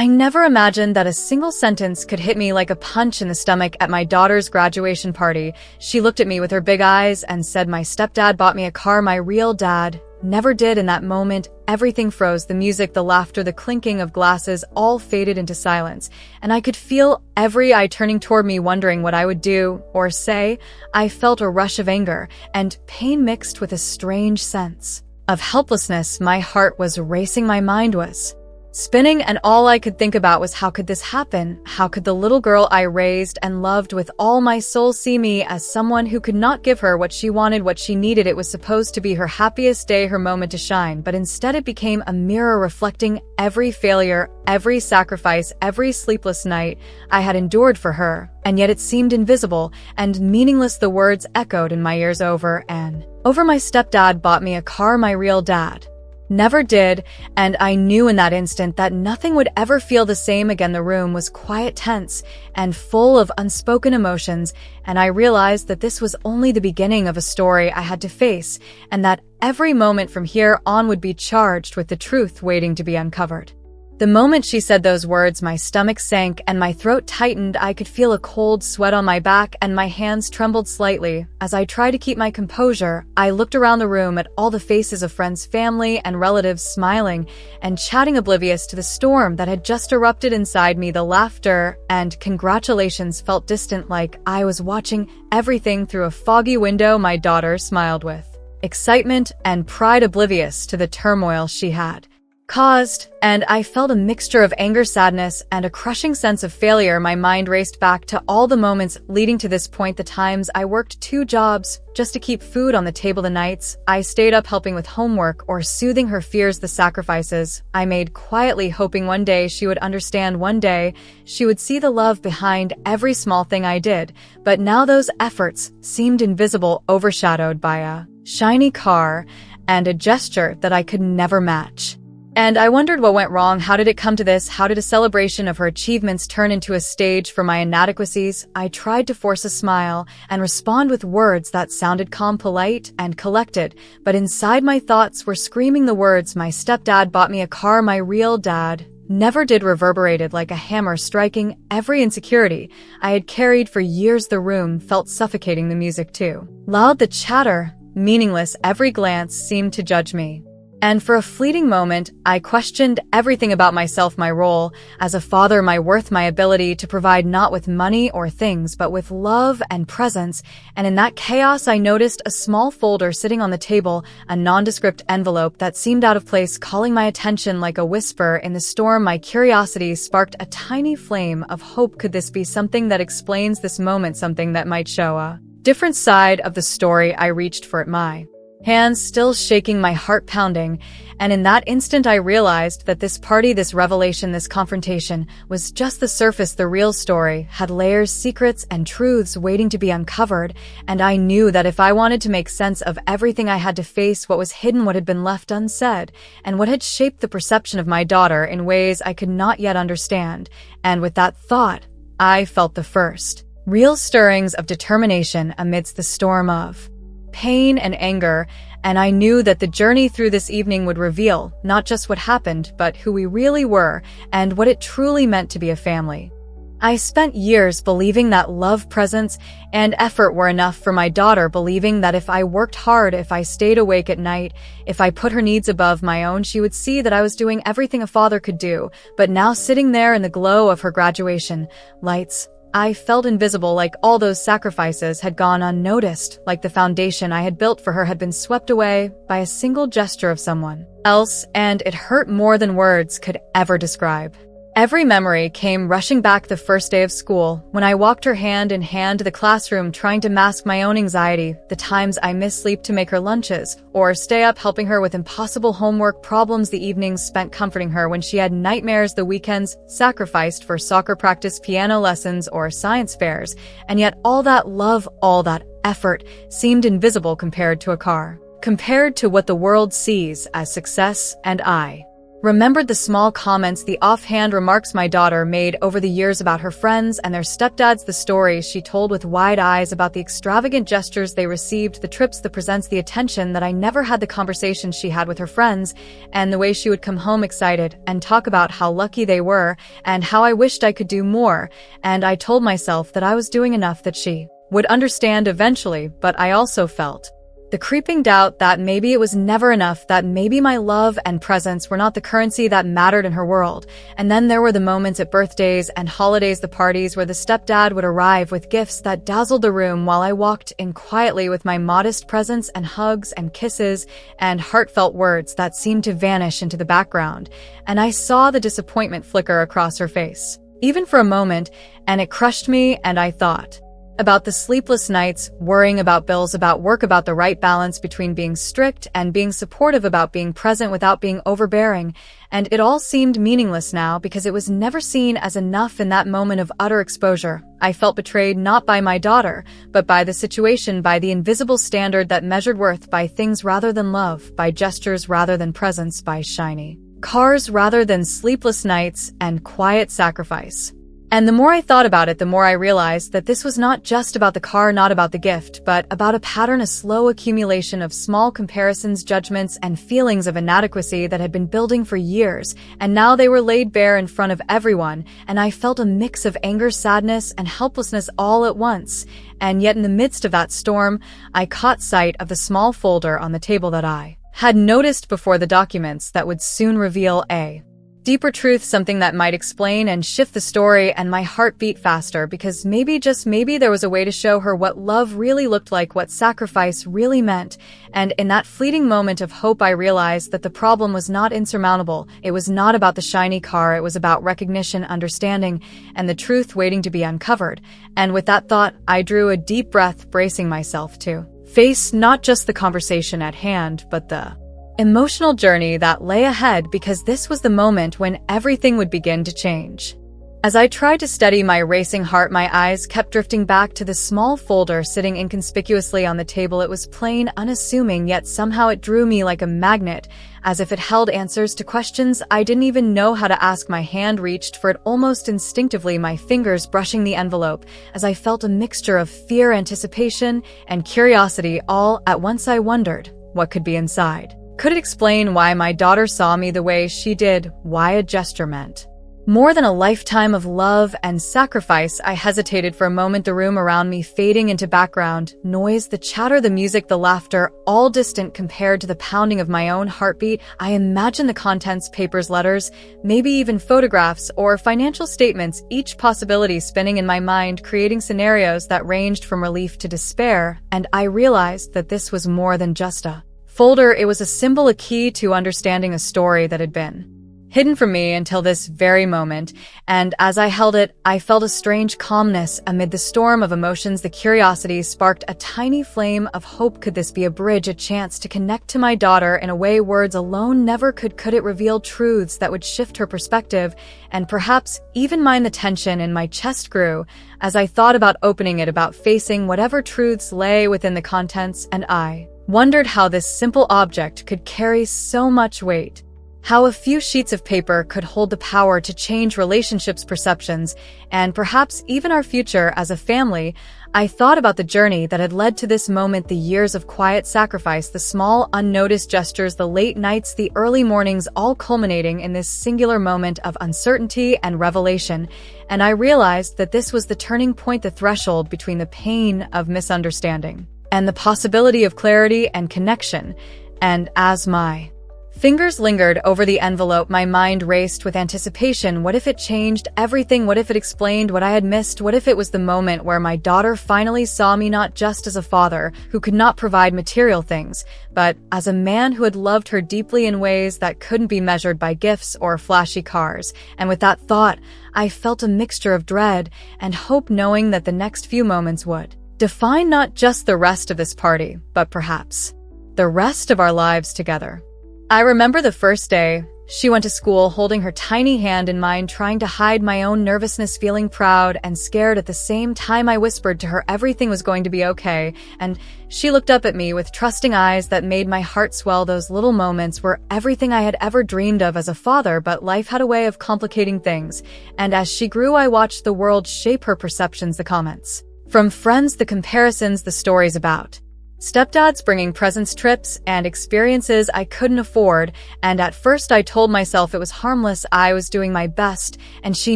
I never imagined that a single sentence could hit me like a punch in the stomach at my daughter's graduation party. She looked at me with her big eyes and said, "My stepdad bought me a car, my real dad never did." In that moment, everything froze. The music, the laughter, the clinking of glasses all faded into silence, and I could feel every eye turning toward me, wondering what I would do or say. I felt a rush of anger and pain mixed with a strange sense of helplessness. My heart was racing, my mind was spinning, and all I could think about was, how could this happen? How could the little girl I raised and loved with all my soul see me as someone who could not give her what she wanted, what she needed? It was supposed to be her happiest day, her moment to shine, but instead it became a mirror reflecting every failure, every sacrifice, every sleepless night I had endured for her. And yet it seemed invisible and meaningless. The words echoed in my ears over and over. My stepdad bought me a car, my real dad never did. And I knew in that instant that nothing would ever feel the same again. The room was quiet, tense, and full of unspoken emotions, and I realized that this was only the beginning of a story I had to face, and that every moment from here on would be charged with the truth waiting to be uncovered. The moment she said those words, my stomach sank and my throat tightened. I could feel a cold sweat on my back and my hands trembled slightly. As I tried to keep my composure, I looked around the room at all the faces of friends, family, and relatives smiling and chatting, oblivious to the storm that had just erupted inside me. The laughter and congratulations felt distant, like I was watching everything through a foggy window. My daughter smiled with excitement and pride, oblivious to the turmoil she had caused, and I felt a mixture of anger, sadness, and a crushing sense of failure. My mind raced back to all the moments leading to this point, the times I worked 2 jobs just to keep food on the table, the nights I stayed up helping with homework or soothing her fears, the sacrifices I made quietly, hoping one day she would understand, one day she would see the love behind every small thing I did. But now those efforts seemed invisible, overshadowed by a shiny car and a gesture that I could never match. And I wondered what went wrong. How did it come to this? How did a celebration of her achievements turn into a stage for my inadequacies? I tried to force a smile and respond with words that sounded calm, polite, and collected, but inside my thoughts were screaming. The words, "My stepdad bought me a car, my real dad never did," reverberated like a hammer, striking every insecurity I had carried for years. The room felt suffocating, the music too loud, the chatter meaningless. Every glance seemed to judge me. And for a fleeting moment, I questioned everything about myself, my role as a father, my worth, my ability to provide, not with money or things, but with love and presence. And in that chaos, I noticed a small folder sitting on the table, a nondescript envelope that seemed out of place, calling my attention like a whisper in the storm. My curiosity sparked a tiny flame of hope. Could this be something that explains this moment, something that might show a different side of the story? I reached for it, my hands still shaking, my heart pounding, and in that instant I realized that this party, this revelation, this confrontation was just the surface. The real story had layers, secrets, and truths waiting to be uncovered, and I knew that if I wanted to make sense of everything, I had to face what was hidden, what had been left unsaid, and what had shaped the perception of my daughter in ways I could not yet understand. And with that thought, I felt the first real stirrings of determination amidst the storm of pain and anger, and I knew that the journey through this evening would reveal not just what happened, but who we really were and what it truly meant to be a family. I spent years believing that love, presence, and effort were enough for my daughter, believing that if I worked hard, if I stayed awake at night, if I put her needs above my own, she would see that I was doing everything a father could do. But now, sitting there in the glow of her graduation lights, I felt invisible, like all those sacrifices had gone unnoticed, like the foundation I had built for her had been swept away by a single gesture of someone else, and it hurt more than words could ever describe. Every memory came rushing back. The first day of school, when I walked her hand in hand to the classroom, trying to mask my own anxiety, the times I missed sleep to make her lunches, or stay up helping her with impossible homework problems, the evenings spent comforting her when she had nightmares, the weekends sacrificed for soccer practice, piano lessons, or science fairs, and yet all that love, all that effort seemed invisible compared to a car, compared to what the world sees as success, and I Remembered the small comments, the offhand remarks my daughter made over the years about her friends and their stepdads, the stories she told with wide eyes about the extravagant gestures they received, the trips, the presents, the attention that I never had, the conversations she had with her friends, and the way she would come home excited and talk about how lucky they were and how I wished I could do more. And I told myself that I was doing enough, that she would understand eventually, but I also felt the creeping doubt that maybe it was never enough, that maybe my love and presence were not the currency that mattered in her world. And then there were the moments at birthdays and holidays, the parties where the stepdad would arrive with gifts that dazzled the room while I walked in quietly with my modest presence and hugs and kisses and heartfelt words that seemed to vanish into the background. And I saw the disappointment flicker across her face, even for a moment, and it crushed me. And I thought about the sleepless nights, worrying about bills, about work, about the right balance between being strict and being supportive, about being present without being overbearing. And it all seemed meaningless now because it was never seen as enough in that moment of utter exposure. I felt betrayed, not by my daughter, but by the situation, by the invisible standard that measured worth by things rather than love, by gestures rather than presence, by shiny cars rather than sleepless nights and quiet sacrifice. And the more I thought about it, the more I realized that this was not just about the car, not about the gift, but about a pattern, a slow accumulation of small comparisons, judgments, and feelings of inadequacy that had been building for years, and now they were laid bare in front of everyone, and I felt a mix of anger, sadness, and helplessness all at once. And yet in the midst of that storm, I caught sight of the small folder on the table that I had noticed before, the documents that would soon reveal a deeper truth, something that might explain and shift the story. And my heart beat faster, because maybe, just maybe, there was a way to show her what love really looked like, what sacrifice really meant. And in that fleeting moment of hope, I realized that the problem was not insurmountable. It was not about the shiny car. It was about recognition, understanding, and the truth waiting to be uncovered. And with that thought, I drew a deep breath, bracing myself to face not just the conversation at hand, but the emotional journey that lay ahead, because this was the moment when everything would begin to change. As I tried to steady my racing heart, my eyes kept drifting back to the small folder sitting inconspicuously on the table. It was plain, unassuming, yet somehow it drew me like a magnet, as if it held answers to questions I didn't even know how to ask. My hand reached for it almost instinctively, my fingers brushing the envelope, as I felt a mixture of fear, anticipation, and curiosity all at once. I wondered what could be inside. Could it explain why my daughter saw me the way she did? Why a gesture meant more than a lifetime of love and sacrifice? I hesitated for a moment, the room around me fading into background noise, the chatter, the music, the laughter, all distant compared to the pounding of my own heartbeat. I imagined the contents, papers, letters, maybe even photographs or financial statements, each possibility spinning in my mind, creating scenarios that ranged from relief to despair. And I realized that this was more than just a folder. It was a symbol, a key to understanding a story that had been hidden from me until this very moment. And as I held it, I felt a strange calmness amid the storm of emotions. The curiosity sparked a tiny flame of hope. Could this be a bridge, a chance to connect to my daughter in a way words alone never could? Could it reveal truths that would shift her perspective and perhaps even mine? The tension in my chest grew as I thought about opening it, about facing whatever truths lay within the contents, and I wondered how this simple object could carry so much weight. How a few sheets of paper could hold the power to change relationships, perceptions, and perhaps even our future as a family. I thought about the journey that had led to this moment, the years of quiet sacrifice, the small, unnoticed gestures, the late nights, the early mornings, all culminating in this singular moment of uncertainty and revelation. And I realized that this was the turning point, the threshold between the pain of misunderstanding and the possibility of clarity and connection. And as my fingers lingered over the envelope, my mind raced with anticipation. What if it changed everything? What if it explained what I had missed? What if it was the moment where my daughter finally saw me not just as a father who could not provide material things, but as a man who had loved her deeply in ways that couldn't be measured by gifts or flashy cars? And with that thought, I felt a mixture of dread and hope, knowing that the next few moments would define not just the rest of this party, but perhaps the rest of our lives together. I remember the first day She went to school holding her tiny hand in mine, trying to hide my own nervousness, feeling proud and scared at the same time. I whispered to her everything was going to be okay, and she looked up at me with trusting eyes that made my heart swell. Those little moments were everything I had ever dreamed of as a father, but life had a way of complicating things, and as she grew, I watched the world shape her perceptions, the comments from friends, the comparisons, the stories about stepdads bringing presents, trips, and experiences I couldn't afford, and at first I told myself it was harmless, I was doing my best, and she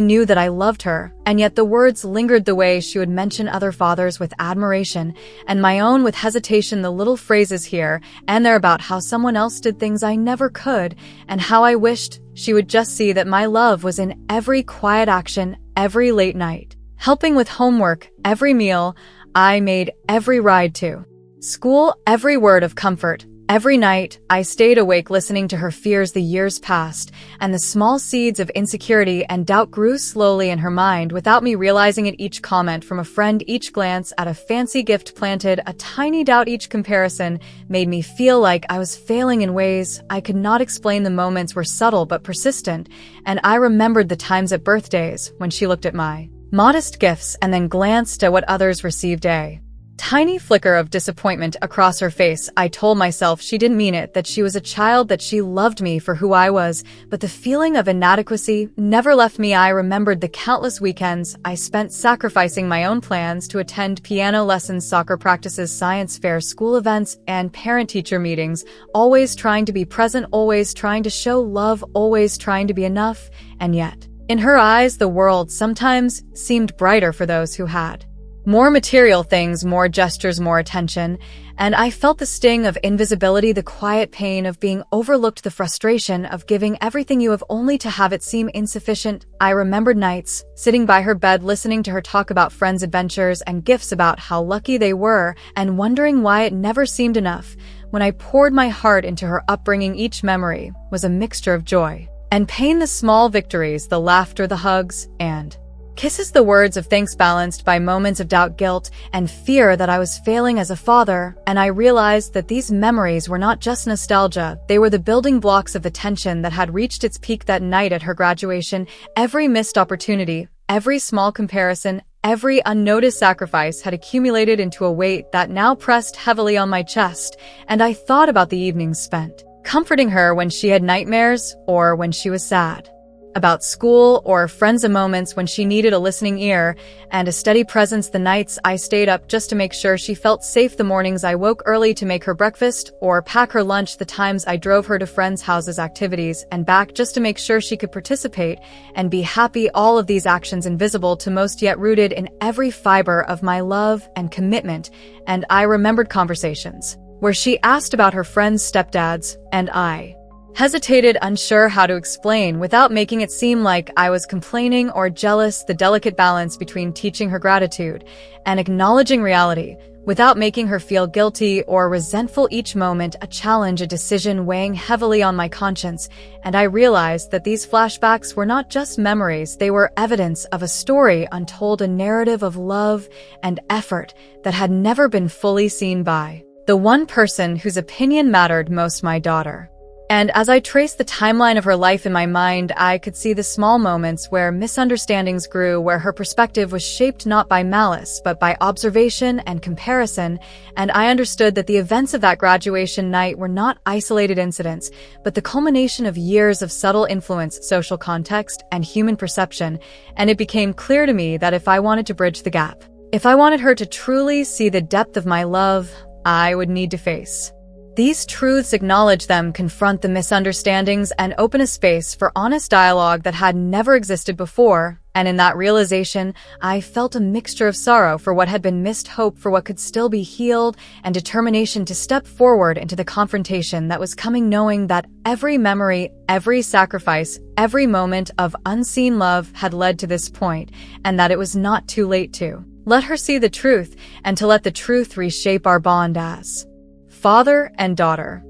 knew that I loved her, and yet the words lingered, the way she would mention other fathers with admiration, and my own with hesitation, the little phrases here and there about how someone else did things I never could, and how I wished she would just see that my love was in every quiet action, every late night, helping with homework, every meal I made, every ride to school, every word of comfort. Every night, I stayed awake listening to her fears. The years passed, and the small seeds of insecurity and doubt grew slowly in her mind without me realizing it. Each comment from a friend, each glance at a fancy gift planted a tiny doubt. Each comparison made me feel like I was failing in ways I could not explain. The moments were subtle but persistent, and I remembered the times at birthdays when she looked at my modest gifts and then glanced at what others received. A tiny flicker of disappointment across her face. I told myself she didn't mean it, that she was a child, that she loved me for who I was, but the feeling of inadequacy never left me. I remembered the countless weekends I spent sacrificing my own plans to attend piano lessons, soccer practices, science fairs, school events, and parent-teacher meetings, always trying to be present, always trying to show love, always trying to be enough, and yet, in her eyes, the world sometimes seemed brighter for those who had more material things, more gestures, more attention, and I felt the sting of invisibility, the quiet pain of being overlooked, the frustration of giving everything you have only to have it seem insufficient. I remembered nights sitting by her bed, listening to her talk about friends' adventures and gifts, about how lucky they were, and wondering why it never seemed enough. When I poured my heart into her upbringing, each memory was a mixture of joy and pain, the small victories, the laughter, the hugs, and kisses, the words of thanks balanced by moments of doubt, guilt, and fear that I was failing as a father. And I realized that these memories were not just nostalgia, they were the building blocks of the tension that had reached its peak that night at her graduation. Every missed opportunity, every small comparison, every unnoticed sacrifice had accumulated into a weight that now pressed heavily on my chest, and I thought about the evenings spent comforting her when she had nightmares or when she was sad, about school or friends, the moments when she needed a listening ear and a steady presence, the nights I stayed up just to make sure she felt safe, the mornings I woke early to make her breakfast or pack her lunch, the times I drove her to friends' houses, activities, and back just to make sure she could participate and be happy. All of these actions invisible to most, yet rooted in every fiber of my love and commitment. And I remembered conversations where she asked about her friends' stepdads, and I hesitated, unsure how to explain without making it seem like I was complaining or jealous, the delicate balance between teaching her gratitude and acknowledging reality without making her feel guilty or resentful. Each moment a challenge, a decision weighing heavily on my conscience, and I realized that these flashbacks were not just memories, they were evidence of a story untold, a narrative of love and effort that had never been fully seen by the one person whose opinion mattered most, my daughter. And as I traced the timeline of her life in my mind, I could see the small moments where misunderstandings grew, where her perspective was shaped not by malice, but by observation and comparison, and I understood that the events of that graduation night were not isolated incidents, but the culmination of years of subtle influence, social context, and human perception, and it became clear to me that if I wanted to bridge the gap, if I wanted her to truly see the depth of my love, I would need to face these truths, acknowledge them, confront the misunderstandings, and open a space for honest dialogue that had never existed before. And in that realization, I felt a mixture of sorrow for what had been missed, hope for what could still be healed, and determination to step forward into the confrontation that was coming, knowing that every memory, every sacrifice, every moment of unseen love had led to this point, and that it was not too late to let her see the truth, and to let the truth reshape our bond as father and daughter.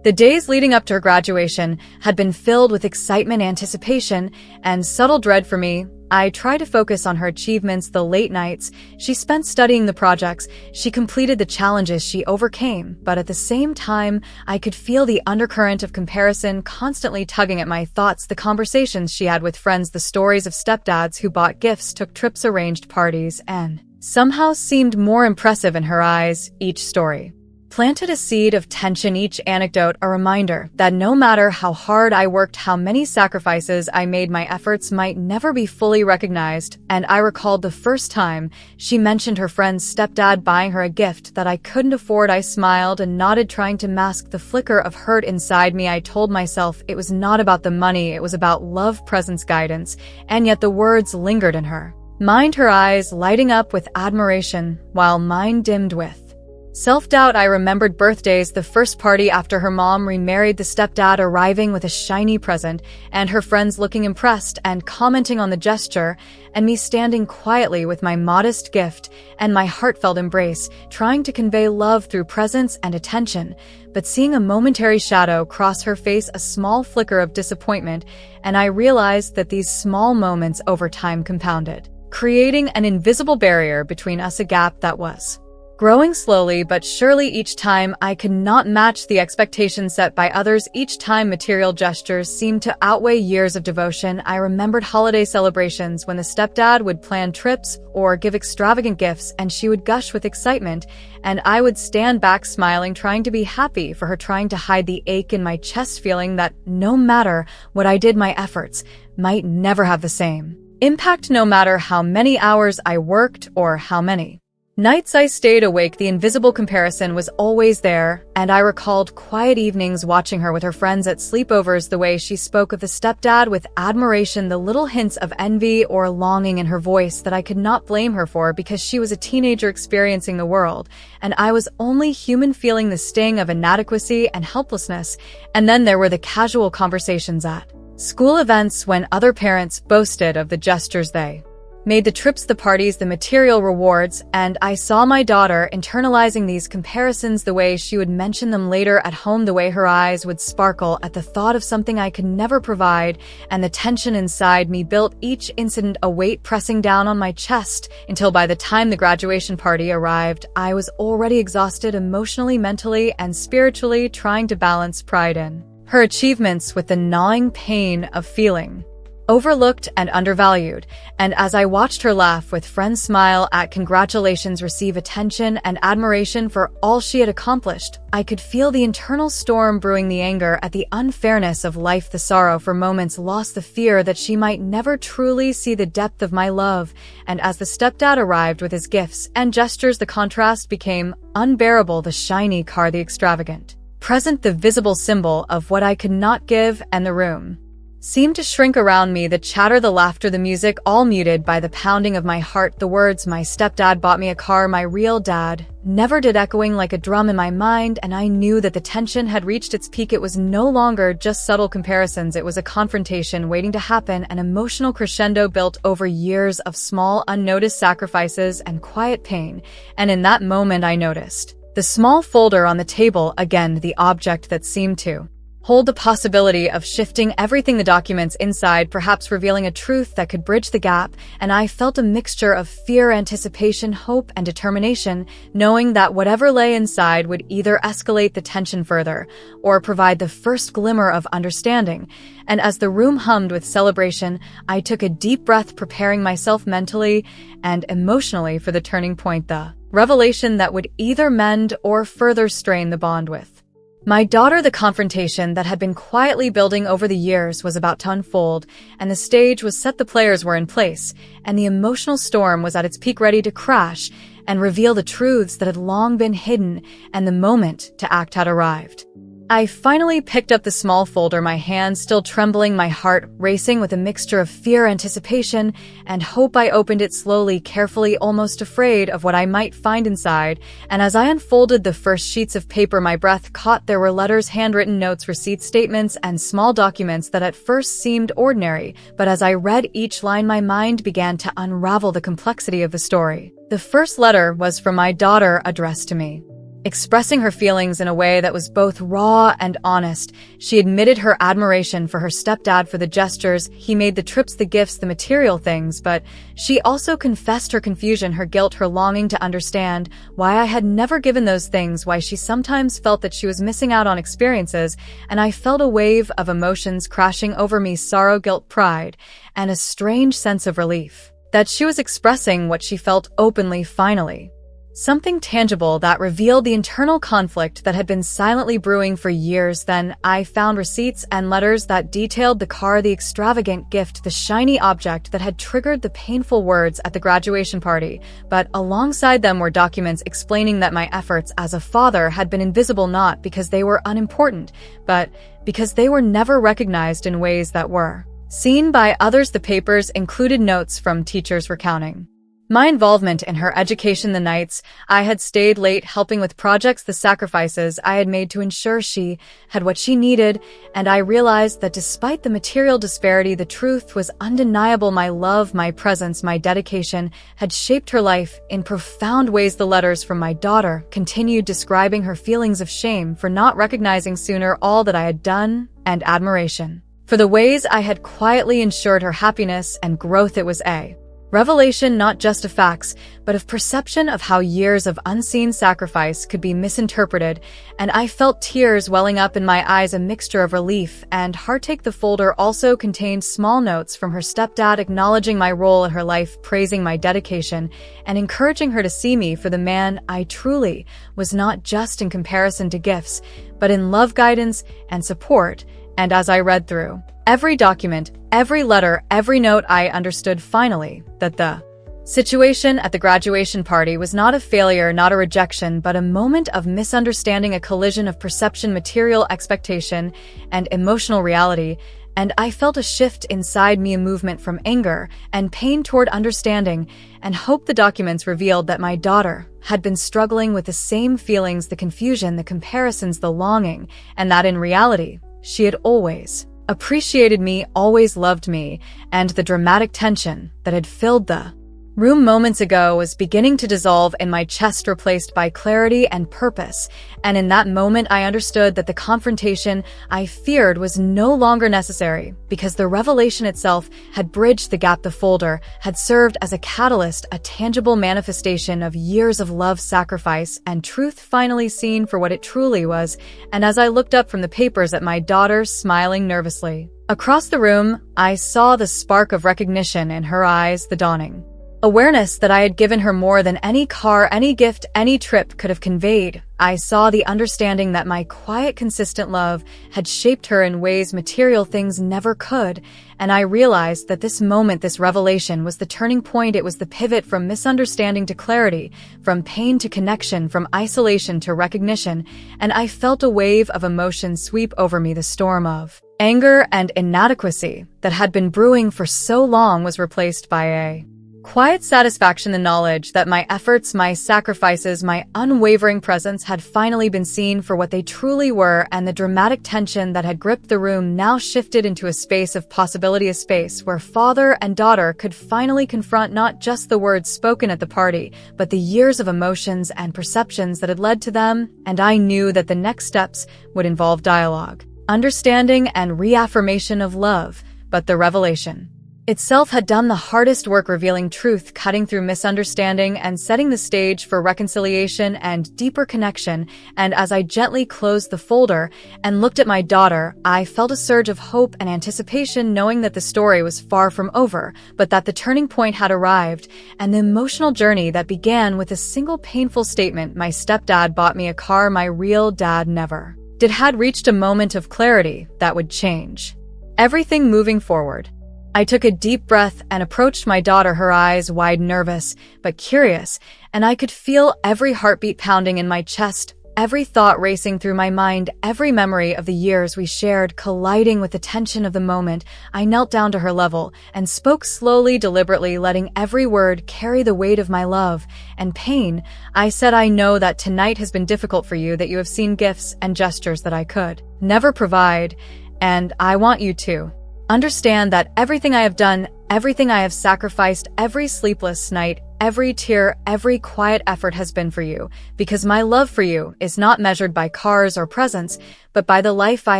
The days leading up to her graduation had been filled with excitement, anticipation, and subtle dread for me. I tried to focus on her achievements, the late nights she spent studying, the projects she completed, the challenges she overcame, but at the same time, I could feel the undercurrent of comparison constantly tugging at my thoughts, the conversations she had with friends, the stories of stepdads who bought gifts, took trips, arranged parties, and somehow seemed more impressive in her eyes. Each story planted a seed of tension, each anecdote a reminder that no matter how hard I worked, how many sacrifices I made, my efforts might never be fully recognized. And I recalled the first time she mentioned her friend's stepdad buying her a gift that I couldn't afford. I smiled and nodded, trying to mask the flicker of hurt inside me. I told myself it was not about the money, it was about love, presence, guidance, and yet the words lingered in her mind, her eyes lighting up with admiration while mine dimmed with self-doubt. I remembered birthdays, the first party after her mom remarried, the stepdad arriving with a shiny present, and her friends looking impressed and commenting on the gesture, and me standing quietly with my modest gift and my heartfelt embrace, trying to convey love through presence and attention, but seeing a momentary shadow cross her face, a small flicker of disappointment, and I realized that these small moments over time compounded, creating an invisible barrier between us, a gap that was growing slowly but surely. Each time I could not match the expectations set by others. Each time material gestures seemed to outweigh years of devotion. I remembered holiday celebrations when the stepdad would plan trips or give extravagant gifts, and she would gush with excitement, and I would stand back smiling, trying to be happy for her, trying to hide the ache in my chest, feeling that no matter what I did, my efforts might never have the same impact. No matter how many hours I worked or how many nights I stayed awake, the invisible comparison was always there, and I recalled quiet evenings watching her with her friends at sleepovers, the way she spoke of the stepdad with admiration, the little hints of envy or longing in her voice that I could not blame her for, because she was a teenager experiencing the world, and I was only human, feeling the sting of inadequacy and helplessness. And then there were the casual conversations at school events when other parents boasted of the gestures they made, the trips, the parties, the material rewards, and I saw my daughter internalizing these comparisons, the way she would mention them later at home, the way her eyes would sparkle at the thought of something I could never provide, and the tension inside me built, each incident a weight pressing down on my chest, until by the time the graduation party arrived, I was already exhausted emotionally, mentally, and spiritually, trying to balance pride in her achievements with the gnawing pain of feeling overlooked and undervalued. And as I watched her laugh with friends, smile at congratulations, receive attention and admiration for all she had accomplished, I could feel the internal storm brewing, the anger at the unfairness of life, the sorrow for moments lost, the fear that she might never truly see the depth of my love. And as the stepdad arrived with his gifts and gestures, the contrast became unbearable, the shiny car, the extravagant present, the visible symbol of what I could not give, and the room seemed to shrink around me, the chatter, the laughter, the music, all muted by the pounding of my heart. The words, "My stepdad bought me a car, my real dad," never did, echoing like a drum in my mind, and I knew that the tension had reached its peak. It was no longer just subtle comparisons, it was a confrontation waiting to happen, an emotional crescendo built over years of small, unnoticed sacrifices and quiet pain. And in that moment I noticed the small folder on the table, again the object that seemed to hold the possibility of shifting everything, the documents inside perhaps revealing a truth that could bridge the gap, and I felt a mixture of fear, anticipation, hope, and determination, knowing that whatever lay inside would either escalate the tension further or provide the first glimmer of understanding. And as the room hummed with celebration, I took a deep breath, preparing myself mentally and emotionally for the turning point, the revelation that would either mend or further strain the bond with my daughter. The confrontation that had been quietly building over the years was about to unfold, and the stage was set, the players were in place, and the emotional storm was at its peak, ready to crash and reveal the truths that had long been hidden, and the moment to act had arrived. I finally picked up the small folder, my hands still trembling, my heart racing with a mixture of fear, anticipation, and hope. I opened it slowly, carefully, almost afraid of what I might find inside, and as I unfolded the first sheets of paper, my breath caught. There were letters, handwritten notes, receipts, statements, and small documents that at first seemed ordinary, but as I read each line, my mind began to unravel the complexity of the story. The first letter was from my daughter, addressed to me. Expressing her feelings in a way that was both raw and honest, she admitted her admiration for her stepdad for the gestures he made, the trips, the gifts, the material things, but she also confessed her confusion, her guilt, her longing to understand why I had never given those things, why she sometimes felt that she was missing out on experiences, and I felt a wave of emotions crashing over me: sorrow, guilt, pride, and a strange sense of relief that she was expressing what she felt openly finally. Something tangible that revealed the internal conflict that had been silently brewing for years. Then I found receipts and letters that detailed the car, the extravagant gift, the shiny object that had triggered the painful words at the graduation party. But alongside them were documents explaining that my efforts as a father had been invisible, not because they were unimportant, but because they were never recognized in ways that were seen by others. The papers included notes from teachers recounting my involvement in her education, the nights I had stayed late helping with projects, the sacrifices I had made to ensure she had what she needed, and I realized that despite the material disparity, the truth was undeniable. My love, my presence, my dedication had shaped her life in profound ways. The letters from my daughter continued, describing her feelings of shame for not recognizing sooner all that I had done, and admiration for the ways I had quietly ensured her happiness and growth. It was a revelation not just of facts, but of perception, of how years of unseen sacrifice could be misinterpreted, and I felt tears welling up in my eyes, a mixture of relief and heartache. The folder also contained small notes from her stepdad acknowledging my role in her life, praising my dedication, and encouraging her to see me for the man I truly was, not just in comparison to gifts, but in love, guidance, and support. And as I read through every document, every letter, every note, I understood finally that the situation at the graduation party was not a failure, not a rejection, but a moment of misunderstanding, a collision of perception, material expectation, and emotional reality. And I felt a shift inside me, a movement from anger and pain toward understanding and hope. The documents revealed that my daughter had been struggling with the same feelings, the confusion, the comparisons, the longing, and that in reality, she had always appreciated me, always loved me, and the dramatic tension that had filled the room moments ago was beginning to dissolve in my chest, replaced by clarity and purpose. And in that moment, I understood that the confrontation I feared was no longer necessary, because the revelation itself had bridged the gap. The folder had served as a catalyst, a tangible manifestation of years of love, sacrifice, and truth finally seen for what it truly was. And as I looked up from the papers at my daughter smiling nervously across the room, I saw the spark of recognition in her eyes, the dawning awareness that I had given her more than any car, any gift, any trip could have conveyed. I saw the understanding that my quiet, consistent love had shaped her in ways material things never could. And I realized that this moment, this revelation, was the turning point. It was the pivot from misunderstanding to clarity, from pain to connection, from isolation to recognition. And I felt a wave of emotion sweep over me. The storm of anger and inadequacy that had been brewing for so long was replaced by a quiet satisfaction, the knowledge that my efforts, my sacrifices, my unwavering presence had finally been seen for what they truly were, and the dramatic tension that had gripped the room now shifted into a space of possibility, a space where father and daughter could finally confront not just the words spoken at the party, but the years of emotions and perceptions that had led to them. And I knew that the next steps would involve dialogue, understanding, and reaffirmation of love. But the revelation itself had done the hardest work, revealing truth, cutting through misunderstanding, and setting the stage for reconciliation and deeper connection. And as I gently closed the folder and looked at my daughter, I felt a surge of hope and anticipation, knowing that the story was far from over, but that the turning point had arrived, and the emotional journey that began with a single painful statement, "My stepdad bought me a car my real dad never did," had reached a moment of clarity that would change everything moving forward. I took a deep breath and approached my daughter, her eyes wide, nervous but curious, and I could feel every heartbeat pounding in my chest, every thought racing through my mind, every memory of the years we shared colliding with the tension of the moment. I knelt down to her level and spoke slowly, deliberately, letting every word carry the weight of my love and pain. I said, "I know that tonight has been difficult for you, that you have seen gifts and gestures that I could never provide, and I want you to understand that everything I have done, everything I have sacrificed, every sleepless night, every tear, every quiet effort has been for you, because my love for you is not measured by cars or presents, but by the life I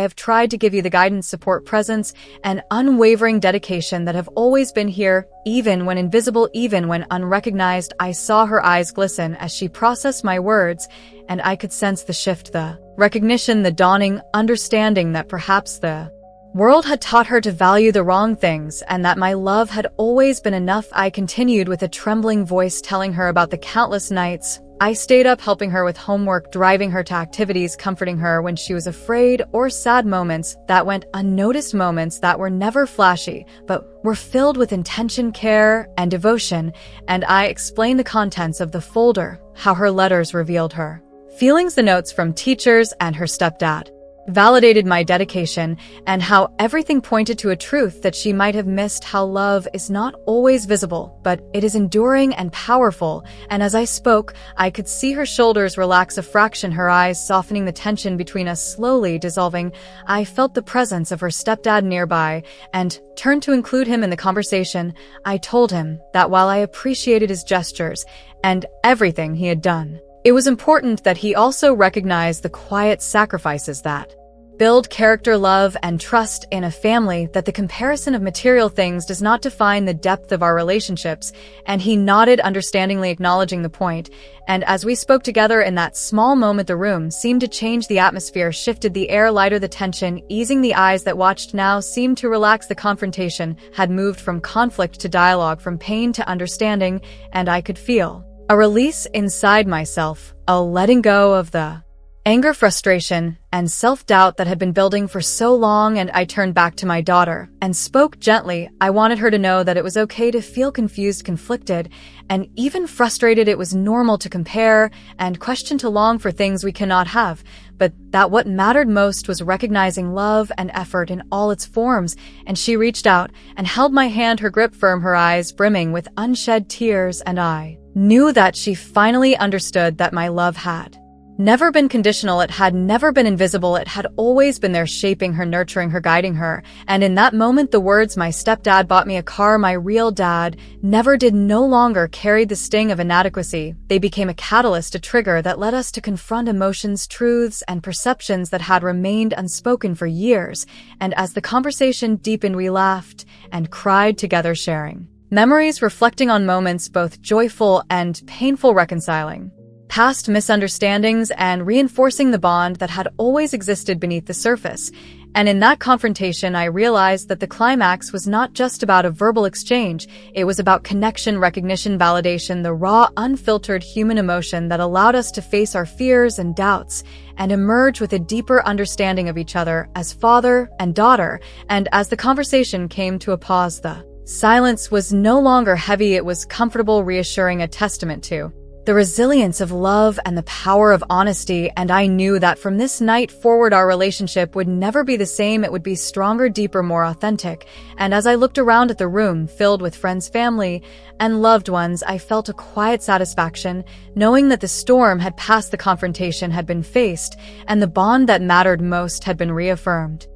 have tried to give you, the guidance, support, presence, and unwavering dedication that have always been here, even when invisible, even when unrecognized. I saw her eyes glisten as she processed my words, and I could sense the shift, the recognition, the dawning understanding that perhaps the world had taught her to value the wrong things, and that my love had always been enough. I continued with a trembling voice, telling her about the countless nights I stayed up helping her with homework, driving her to activities, comforting her when she was afraid, or sad moments that went unnoticed, moments that were never flashy, but were filled with intention, care, and devotion. And I explained the contents of the folder, how her letters revealed her feelings, the notes from teachers and her stepdad validated my dedication, and how everything pointed to a truth that she might have missed, how love is not always visible, but it is enduring and powerful. And as I spoke, I could see her shoulders relax a fraction, her eyes softening, the tension between us slowly dissolving. I felt the presence of her stepdad nearby, and turned to include him in the conversation. I told him that while I appreciated his gestures and everything he had done, it was important that he also recognize the quiet sacrifices that build character, love, and trust in a family, that the comparison of material things does not define the depth of our relationships. And he nodded understandingly, acknowledging the point. And as we spoke together in that small moment, the room seemed to change, the atmosphere shifted, the air lighter, the tension easing, the eyes that watched now seemed to relax. The confrontation had moved from conflict to dialogue, from pain to understanding, and I could feel a release inside myself, a letting go of the anger, frustration, and self-doubt that had been building for so long. And I turned back to my daughter and spoke gently. I wanted her to know that it was okay to feel confused, conflicted, and even frustrated. It was normal to compare and question, to long for things we cannot have, but that what mattered most was recognizing love and effort in all its forms. And she reached out and held my hand, her grip firm, her eyes brimming with unshed tears, and I knew that she finally understood that my love had never been conditional, it had never been invisible, it had always been there, shaping her, nurturing her, guiding her. And in that moment, the words, "My stepdad bought me a car, my real dad never did," no longer carried the sting of inadequacy. They became a catalyst, a trigger that led us to confront emotions, truths, and perceptions that had remained unspoken for years. And as the conversation deepened, we laughed and cried together, sharing memories, reflecting on moments both joyful and painful, reconciling past misunderstandings and reinforcing the bond that had always existed beneath the surface. And in that confrontation, I realized that the climax was not just about a verbal exchange. It was about connection, recognition, validation, the raw, unfiltered human emotion that allowed us to face our fears and doubts and emerge with a deeper understanding of each other as father and daughter. And as the conversation came to a pause, the silence was no longer heavy. It was comfortable, reassuring, a testament to the resilience of love and the power of honesty. And I knew that from this night forward, our relationship would never be the same. It would be stronger, deeper, more authentic. And as I looked around at the room filled with friends, family, and loved ones, I felt a quiet satisfaction, knowing that the storm had passed, the confrontation had been faced, and the bond that mattered most had been reaffirmed.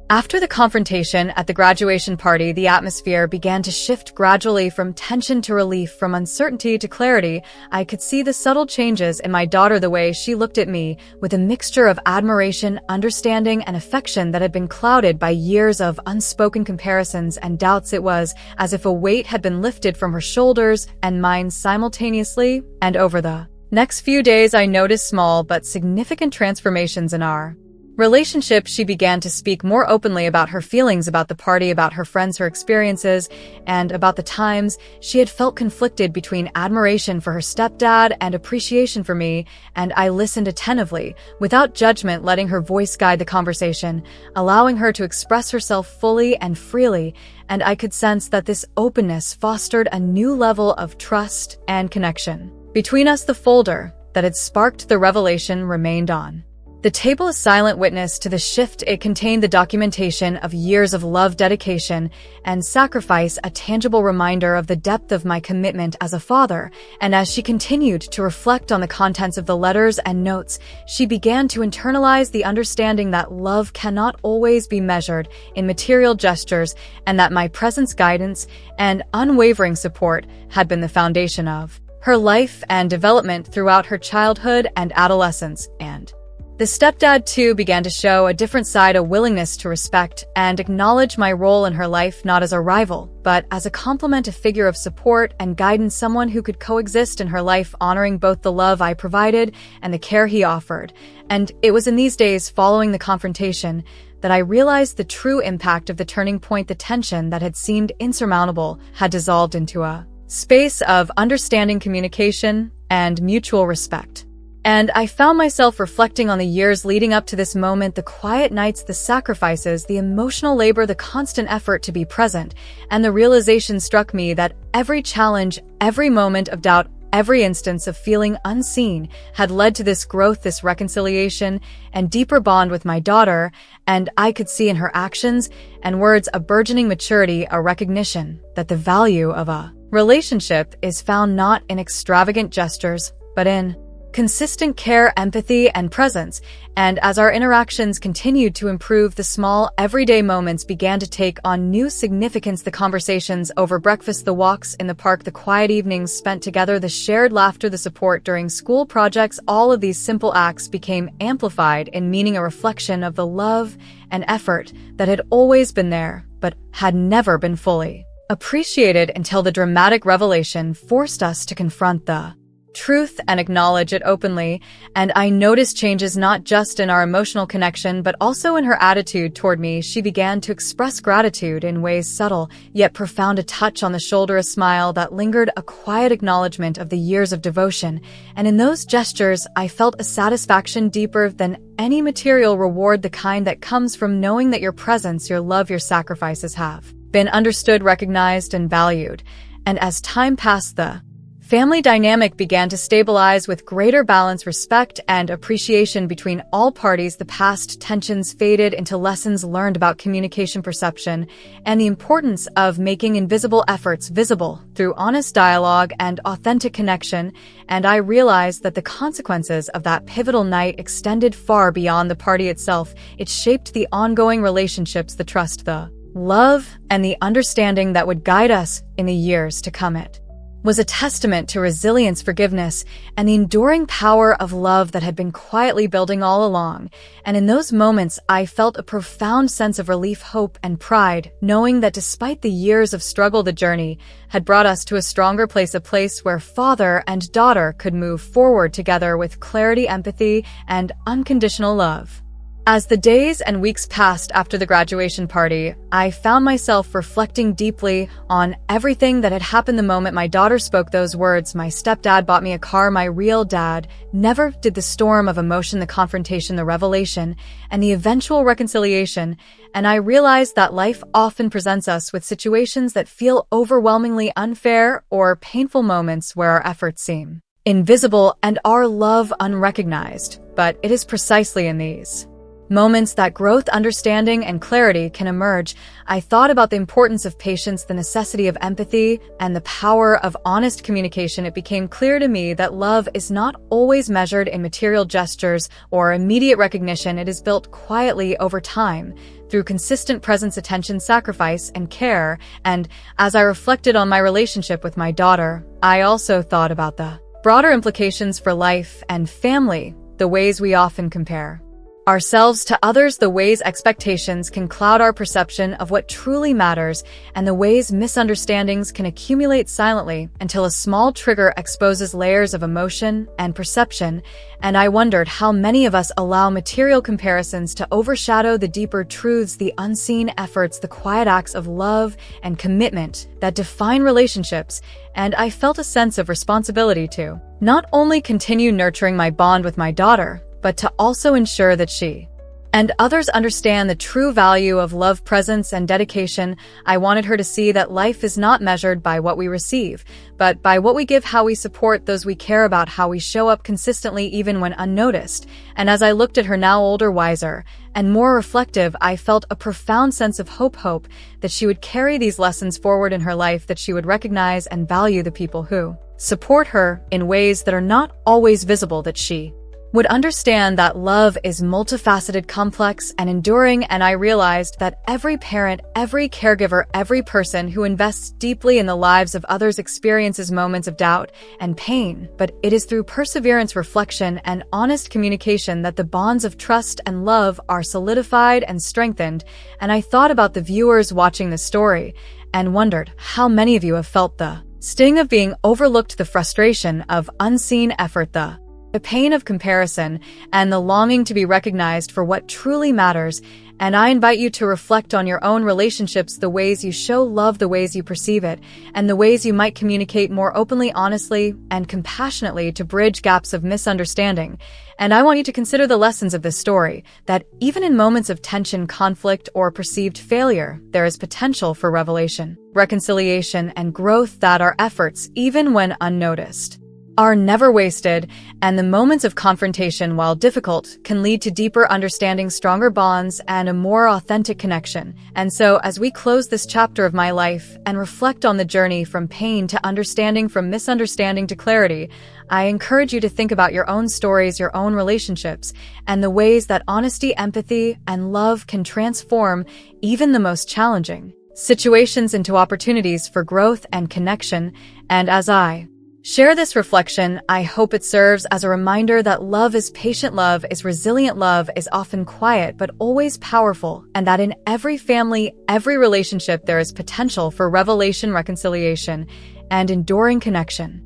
After the confrontation at the graduation party, the atmosphere began to shift gradually, from tension to relief, from uncertainty to clarity. I could see the subtle changes in my daughter, the way she looked at me with a mixture of admiration, understanding, and affection that had been clouded by years of unspoken comparisons and doubts. It was as if a weight had been lifted from her shoulders and mine simultaneously. And over the next few days, I noticed small but significant transformations in our relationship. She began to speak more openly about her feelings about the party, about her friends, her experiences, and about the times she had felt conflicted between admiration for her stepdad and appreciation for me. And I listened attentively, without judgment, letting her voice guide the conversation, allowing her to express herself fully and freely. And I could sense that this openness fostered a new level of trust and connection between us. The folder that had sparked the revelation remained on the table, a silent witness to the shift. It contained the documentation of years of love, dedication, and sacrifice, a tangible reminder of the depth of my commitment as a father. And as she continued to reflect on the contents of the letters and notes, she began to internalize the understanding that love cannot always be measured in material gestures, and that my presence, guidance, and unwavering support had been the foundation of her life and development throughout her childhood and adolescence, and the stepdad too began to show a different side, a willingness to respect and acknowledge my role in her life, not as a rival, but as a complement, a figure of support and guidance, someone who could coexist in her life, honoring both the love I provided and the care he offered. And it was in these days following the confrontation that I realized the true impact of the turning point. The tension that had seemed insurmountable had dissolved into a space of understanding, communication, and mutual respect. And I found myself reflecting on the years leading up to this moment, the quiet nights, the sacrifices, the emotional labor, the constant effort to be present, and the realization struck me that every challenge, every moment of doubt, every instance of feeling unseen had led to this growth, this reconciliation, and deeper bond with my daughter, and I could see in her actions and words a burgeoning maturity, a recognition that the value of a relationship is found not in extravagant gestures, but in consistent care, empathy, and presence. And as our interactions continued to improve, the small, everyday moments began to take on new significance. The conversations over breakfast, the walks in the park, the quiet evenings spent together, the shared laughter, the support during school projects, all of these simple acts became amplified in meaning, a reflection of the love and effort that had always been there, but had never been fully appreciated until the dramatic revelation forced us to confront the truth and acknowledge it openly. And I noticed changes not just in our emotional connection, but also in her attitude toward me. She began to express gratitude in ways subtle yet profound, a touch on the shoulder, a smile that lingered, a quiet acknowledgement of the years of devotion. And in those gestures, I felt a satisfaction deeper than any material reward, the kind that comes from knowing that your presence, your love, your sacrifices have been understood, recognized, and valued. And as time passed, the family dynamic began to stabilize with greater balance, respect, and appreciation between all parties. The past tensions faded into lessons learned about communication, perception, and the importance of making invisible efforts visible through honest dialogue and authentic connection. And I realized that the consequences of that pivotal night extended far beyond the party itself. It shaped the ongoing relationships, the trust, the love, and the understanding that would guide us in the years to come. It was a testament to resilience, forgiveness, and the enduring power of love that had been quietly building all along. And in those moments, I felt a profound sense of relief, hope, and pride, knowing that despite the years of struggle, the journey had brought us to a stronger place, a place where father and daughter could move forward together with clarity, empathy, and unconditional love. As the days and weeks passed after the graduation party, I found myself reflecting deeply on everything that had happened the moment my daughter spoke those words. My stepdad bought me a car, my real dad. Never did the storm of emotion, the confrontation, the revelation, and the eventual reconciliation. And I realized that life often presents us with situations that feel overwhelmingly unfair, or painful moments where our efforts seem invisible and our love unrecognized. But it is precisely in these moments that growth, understanding, and clarity can emerge. I thought about the importance of patience, the necessity of empathy, and the power of honest communication. It became clear to me that love is not always measured in material gestures or immediate recognition. It is built quietly over time through consistent presence, attention, sacrifice, and care. And as I reflected on my relationship with my daughter, I also thought about the broader implications for life and family, the ways we often compare ourselves to others, the ways expectations can cloud our perception of what truly matters, and the ways misunderstandings can accumulate silently until a small trigger exposes layers of emotion and perception. And I wondered how many of us allow material comparisons to overshadow the deeper truths, the unseen efforts, the quiet acts of love and commitment that define relationships. And I felt a sense of responsibility to not only continue nurturing my bond with my daughter, but to also ensure that she and others understand the true value of love, presence, and dedication. I wanted her to see that life is not measured by what we receive, but by what we give, how we support those we care about, how we show up consistently even when unnoticed. And as I looked at her, now older, wiser, and more reflective, I felt a profound sense of hope that she would carry these lessons forward in her life, that she would recognize and value the people who support her in ways that are not always visible, that she would understand that love is multifaceted, complex, and enduring, and I realized that every parent, every caregiver, every person who invests deeply in the lives of others experiences moments of doubt and pain, but it is through perseverance, reflection, and honest communication that the bonds of trust and love are solidified and strengthened. And I thought about the viewers watching this story and wondered how many of you have felt the sting of being overlooked, the frustration of unseen effort, the pain of comparison, and the longing to be recognized for what truly matters. And I invite you to reflect on your own relationships, the ways you show love, the ways you perceive it, and the ways you might communicate more openly, honestly, and compassionately to bridge gaps of misunderstanding. And I want you to consider the lessons of this story, that even in moments of tension, conflict, or perceived failure, there is potential for revelation, reconciliation, and growth, that our efforts, even when unnoticed, are never wasted, and the moments of confrontation, while difficult, can lead to deeper understanding, stronger bonds, and a more authentic connection. And so, as we close this chapter of my life and reflect on the journey from pain to understanding, from misunderstanding to clarity, I encourage you to think about your own stories, your own relationships, and the ways that honesty, empathy, and love can transform even the most challenging situations into opportunities for growth and connection. And as I share this reflection, I hope it serves as a reminder that love is patient, love is resilient, love is often quiet but always powerful, and that in every family, every relationship, there is potential for revelation, reconciliation, and enduring connection.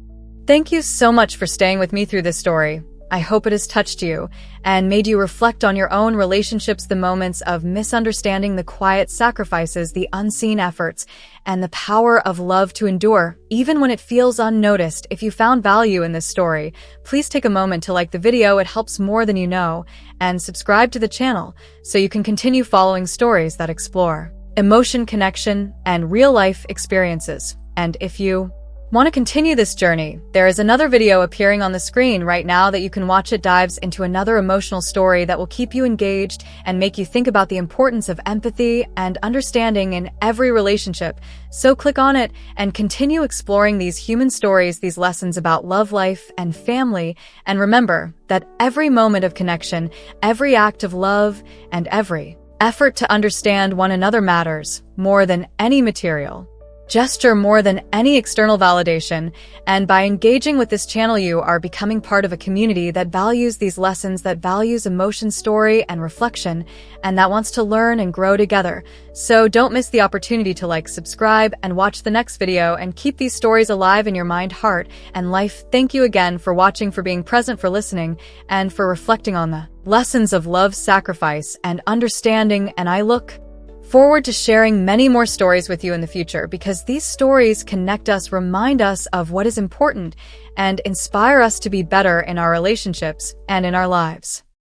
Thank you so much for staying with me through this story. I hope it has touched you and made you reflect on your own relationships, the moments of misunderstanding, the quiet sacrifices, the unseen efforts, and the power of love to endure, even when it feels unnoticed. If you found value in this story, please take a moment to like the video. It helps more than you know, and subscribe to the channel so you can continue following stories that explore emotion, connection, and real-life experiences. And if you want to continue this journey, there is another video appearing on the screen right now that you can watch. It dives into another emotional story that will keep you engaged and make you think about the importance of empathy and understanding in every relationship. So click on it and continue exploring these human stories, these lessons about love, life, and family. And remember that every moment of connection, every act of love, and every effort to understand one another matters more than any material gesture, more than any external validation. And by engaging with this channel, you are becoming part of a community that values these lessons, that values emotion, story, and reflection, and that wants to learn and grow together. So don't miss the opportunity to like, subscribe, and watch the next video, and keep these stories alive in your mind, heart, and life. Thank you again for watching, for being present, for listening, and for reflecting on the lessons of love, sacrifice, and understanding. And I look forward to sharing many more stories with you in the future, because these stories connect us, remind us of what is important, and inspire us to be better in our relationships and in our lives.